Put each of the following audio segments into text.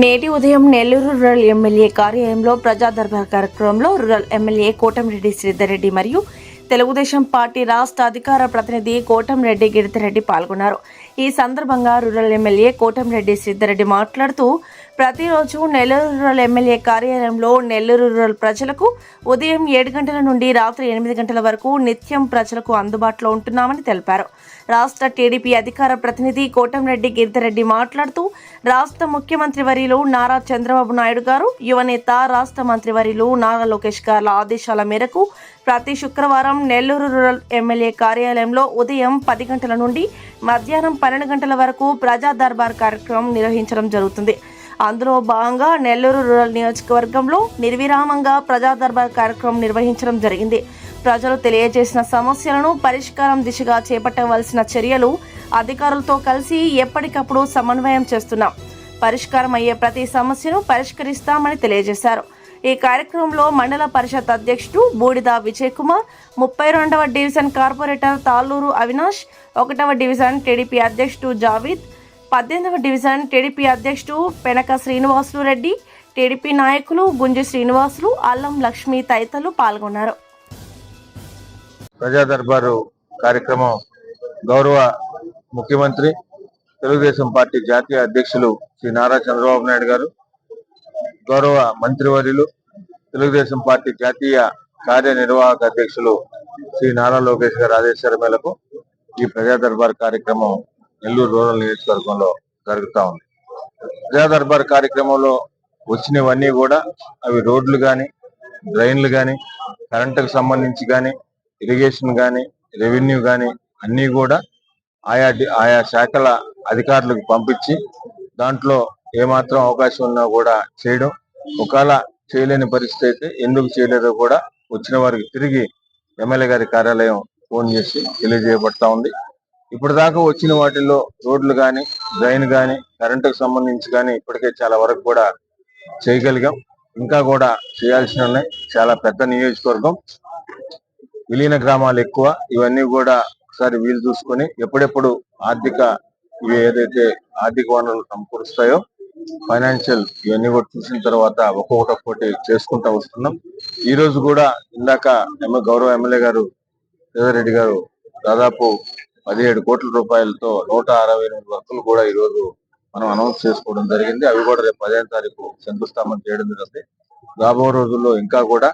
నేటి ఉదయం Nellore rural MLA కార్యాలయంలో ప్రజా దర్బార్ కార్యక్రమంలో రూరల్ ఎమ్మెల్యే కోటంరెడ్డి శ్రీధర్ రెడ్డి మరియు తెలుగుదేశం పార్టీ రాష్ట్ర అధికార ప్రతినిధి కోటంరెడ్డి గిరిధర్రెడ్డి పాల్గొన్నారు. ఈ సందర్భంగా రూరల్ ఎమ్మెల్యే కోటంరెడ్డి శ్రీధర్ రెడ్డి మాట్లాడుతూ, ప్రతిరోజు నెల్లూరు రూరల్ ఎమ్మెల్యే కార్యాలయంలో నెల్లూరు రూరల్ ప్రజలకు ఉదయం 7 గంటల నుండి రాత్రి 8 గంటల వరకు నిత్యం ప్రజలకు అందుబాటులో ఉంటున్నామని తెలిపారు. రాష్ట్ర టీడీపీ అధికార ప్రతినిధి కోటంరెడ్డి గిరిధర్రెడ్డి మాట్లాడుతూ, రాష్ట్ర ముఖ్యమంత్రి వర్యులు నారా చంద్రబాబు నాయుడు గారు, యువనేత రాష్ట్ర మంత్రి వర్యులు నారా లోకేష్ గారి ఆదేశాల మేరకు ప్రతి శుక్రవారం నెల్లూరు రూరల్ ఎమ్మెల్యే కార్యాలయంలో ఉదయం 10 గంటల నుండి మధ్యాహ్నం 12 గంటల వరకు ప్రజా దర్బార్ కార్యక్రమం నిర్వహించడం జరుగుతుంది. అందులో భాగంగా నెల్లూరు రూరల్ నియోజకవర్గంలో నిర్విరామంగా ప్రజా దర్బార్ కార్యక్రమం నిర్వహించడం జరిగింది. ప్రజలు తెలియజేసిన సమస్యలను పరిష్కారం దిశగా చేపట్టవలసిన చర్యలు అధికారులతో కలిసి ఎప్పటికప్పుడు సమన్వయం చేస్తున్నాం. పరిష్కారం అయ్యే ప్రతి సమస్యను పరిష్కరిస్తామని తెలియజేశారు. ఈ కార్యక్రమంలో మండల పరిషత్ అధ్యక్షుడు బూడిద విజయ్ కుమార్, 32వ డివిజన్ కార్పొరేటర్ తాళ్ళూరు అవినాష్, 1వ డివిజన్ టీడీపీ అధ్యక్షుడు జావీద్, 18వ డివిజన్ టీడీపీ అధ్యక్షుడు పెనక శ్రీనివాసులు రెడ్డి, టీడీపీ నాయకులు గుంజి శ్రీనివాసులు, అల్లం లక్ష్మి తదితరులు పాల్గొన్నారు. ప్రజా దర్బారు కార్యక్రమం గౌరవ ముఖ్యమంత్రి తెలుగుదేశం పార్టీ జాతీయ అధ్యక్షులు శ్రీ నారా చంద్రబాబు నాయుడు గారు, గౌరవ మంత్రివర్యులు తెలుగుదేశం పార్టీ జాతీయ కార్యనిర్వాహక అధ్యక్షులు శ్రీ నారా లోకేష్ గారి ఆదేశాల మేరకు ఈ ప్రజా దర్బార్ కార్యక్రమం నెల్లూరు రూరల్ నియోజకవర్గంలో జరుగుతూ ఉంది. ప్రజా దర్బార్ కార్యక్రమంలో వచ్చినవన్నీ కూడా అవి రోడ్లు కానీ, డ్రైన్లు కానీ, కరెంటుకు సంబంధించి కానీ, ఇరిగేషన్ కానీ, రెవెన్యూ కానీ అన్నీ కూడా ఆయా శాఖల అధికారులకు పంపించి దాంట్లో ఏమాత్రం అవకాశం ఉన్నా కూడా చేయడం, ఒకవేళ చేయలేని పరిస్థితి అయితే ఎందుకు చేయలేదో కూడా వచ్చిన వారికి తిరిగి ఎమ్మెల్యే గారి కార్యాలయం ఫోన్ చేసి తెలియజేయబడతా ఉంది. ఇప్పటిదాకా వచ్చిన వాటిల్లో రోడ్లు కానీ, డ్రైన్ కానీ, కరెంటుకు సంబంధించి కానీ ఇప్పటికే చాలా వరకు కూడా చేయగలిగాం. ఇంకా కూడా చేయాల్సిన ఉన్నాయి. చాలా పెద్ద నియోజకవర్గం, విలీన గ్రామాలు ఎక్కువ. ఇవన్నీ కూడా ఒకసారి వీలు చూసుకొని ఎప్పుడెప్పుడు ఇవి ఏదైతే ఆర్థిక వనరులు సమకూరుస్తాయో ఫైనాన్షియల్ ఇవన్నీ కూడా చూసిన తర్వాత ఒక్కొక్కటి చేసుకుంటా వస్తున్నాం. ఈ రోజు కూడా ఇందాక గౌరవ ఎమ్మెల్యే గారు శ్రీధర్ రెడ్డి గారు దాదాపు 17 కోట్ల రూపాయలతో 168 వర్కులు కూడా ఈ రోజు మనం అనౌన్స్ చేసుకోవడం జరిగింది. అవి కూడా రేపు 15వ తారీఖు శంకుస్థాపన చేయడం జరిగింది. రాబో రోజుల్లో ఇంకా కూడా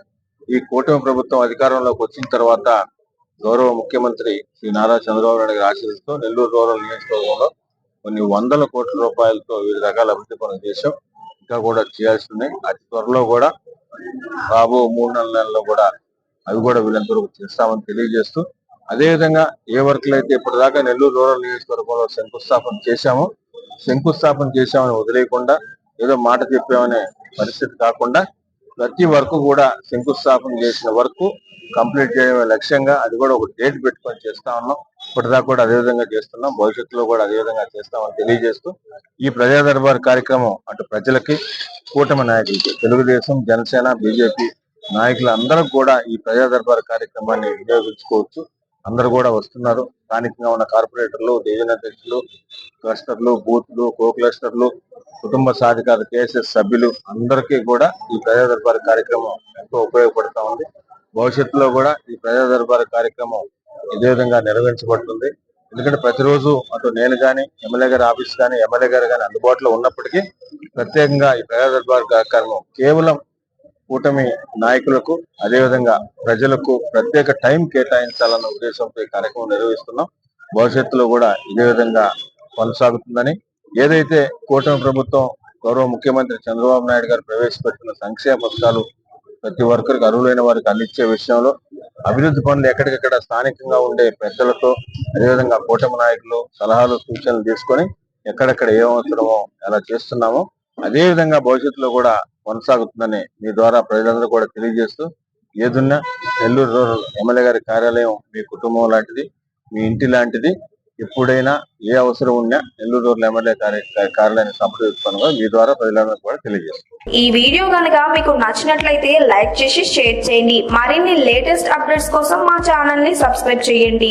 ఈ కూటమి ప్రభుత్వం అధికారంలోకి వచ్చిన తర్వాత గౌరవ ముఖ్యమంత్రి శ్రీ నారా చంద్రబాబు నాయుడు గారి ఆశీస్సుతో నెల్లూరు రూరల్ నియోజకవర్గంలో కొన్ని 100 కోట్ల రూపాయలతో వివిధ రకాల అభివృద్ధి పనులు చేశాం. ఇంకా కూడా చేయాల్సి ఉన్నాయి. అతి త్వరలో కూడా రాబో 3-4 నెలల్లో కూడా అవి కూడా వీళ్ళందరూ చేస్తామని తెలియజేస్తూ, అదేవిధంగా ఏ వర్క్లు అయితే ఇప్పటిదాకా నెల్లూరు రూరల్ నియోజకవర్గంలో శంకుస్థాపన చేశామని వదిలేయకుండా ఏదో మాట చెప్పామనే పరిస్థితి కాకుండా ప్రతి వర్క్ కూడా శంకుస్థాపన చేసిన వర్క్ కంప్లీట్ చేయడమే లక్ష్యంగా అది కూడా ఒక డేట్ పెట్టుకొని చేస్తా ఉన్నాం. ఇప్పటిదాకా కూడా అదేవిధంగా చేస్తున్నాం. భవిష్యత్తులో కూడా అదేవిధంగా చేస్తామని తెలియజేస్తూ ఈ ప్రజా దర్బార్ కార్యక్రమం అటు ప్రజలకి, కూటమి నాయకులకి, తెలుగుదేశం, జనసేన, బీజేపీ నాయకులందరూ కూడా ఈ ప్రజా దర్బార్ కార్యక్రమాన్ని వినియోగించుకోవచ్చు. అందరూ కూడా వస్తున్నారు. స్థానికంగా ఉన్న కార్పొరేటర్లు, డివిజన్ అధ్యక్షులు, క్లస్టర్లు, బూత్లు, కో క్లస్టర్లు, కుటుంబ సాధికార కేఎస్ఎస్ సభ్యులు అందరికీ కూడా ఈ ప్రజా దర్బార్ కార్యక్రమం ఎంతో ఉపయోగపడుతూ ఉంది. భవిష్యత్తులో కూడా ఈ ప్రజా దర్బార్ కార్యక్రమం ఇదే విధంగా నిర్వహించబడుతుంది. ఎందుకంటే ప్రతిరోజు అటు నేను కానీ, ఎమ్మెల్యే గారి ఆఫీస్ కానీ, ఎమ్మెల్యే గారు కానీ అందుబాటులో ఉన్నప్పటికీ ప్రత్యేకంగా ఈ ప్రజా దర్బార్ కార్యక్రమం కేవలం కూటమి నాయకులకు, అదేవిధంగా ప్రజలకు ప్రత్యేక టైం కేటాయించాలన్న ఉద్దేశంతో ఈ కార్యక్రమం నిర్వహిస్తున్నాం. భవిష్యత్తులో కూడా ఇదే విధంగా కొనసాగుతుందని, ఏదైతే కూటమి ప్రభుత్వం గౌరవ ముఖ్యమంత్రి చంద్రబాబు నాయుడు గారు ప్రవేశపెట్టిన సంక్షేమ పథకాలు ప్రతి ఒక్కరికి అర్హులైన వారికి అందించే విషయంలో అభివృద్ధి పనులు ఎక్కడికక్కడ స్థానికంగా ఉండే పెద్దలతో, అదేవిధంగా కూటమి నాయకులు సలహాలు, సూచనలు తీసుకొని ఎక్కడెక్కడ ఏ అవసరమో ఎలా చేస్తున్నామో అదే విధంగా భవిష్యత్తులో కూడా కొనసాగుతుందని మీ ద్వారా ప్రజలందరూ కూడా తెలియజేస్తూ, ఏదున్నా నెల్లూరు రూరల్ ఎమ్మెల్యే గారి కార్యాలయం మీ కుటుంబం లాంటిది, మీ ఇంటి లాంటిది. ఎప్పుడైనా ఏ అవసరం ఉన్నా నెల్లూరు రూరల్ ఎమ్మెల్యే కార్యాలయాన్ని సంప్రదించుకోనుగా మీ ద్వారా ప్రజలందరూ కూడా తెలియజేస్తారు. ఈ వీడియో కనుక మీకు నచ్చినట్లయితే లైక్ చేసి షేర్ చేయండి. మరిన్ని లేటెస్ట్ అప్డేట్స్ కోసం మా ఛానల్ ని సబ్స్క్రైబ్ చేయండి.